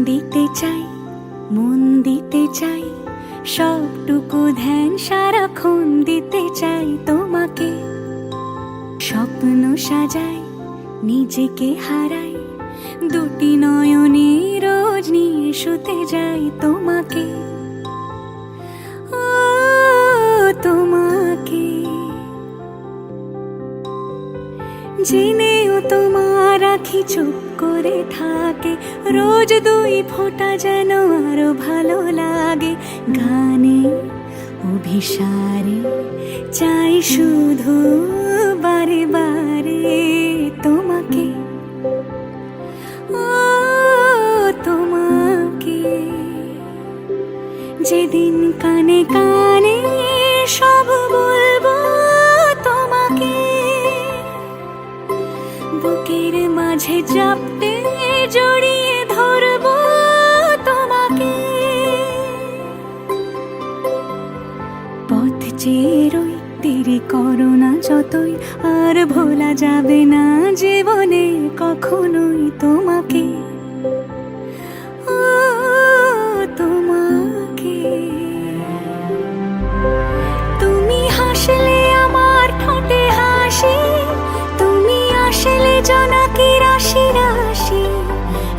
দিতে চাই, মন দিতে চাই, সবটুকু ধ্যান সারাক্ষণ দিতে চাই তোমাকে। স্বপ্ন সাজাই, নিজেকে হারাই, দুটি নয়নে রোজ নিয়ে শুতে যাই তোমাকে। ও তোমাকে জেনেও তোমার আখি চুপ করে থাকে, রোজ দুই ফোঁটা যেন আরো ভালো লাগে। গানে অভিসারে চাই শুধু বারে বারে তোমাকে। ও তোমাকে যেদিন কানে কানে সব বলবো তোমাকে, বুকের মাঝে চাপতে জড়িয়ে ধরবো তোমাকে। পথ চেয়ে রই, দেরি করো না যতই, আর ভোলা যাবে না জীবনে কখনোই তোমাকে। ও তোমাকে তুমি হাসলে আমার ঠোঁটে হাসি, তুমি আসলে জোনাকি রাশি রাশি,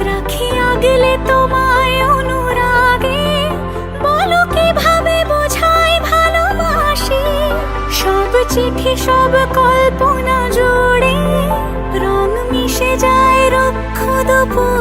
রাখি আগলে তোমায় অনুরাগে, বলো কিভাবে বোঝাই ভালোবাসি। সব চিঠি সব কল্পনা জুড়ে রং মিশে যায় রুক্ষ দুপুর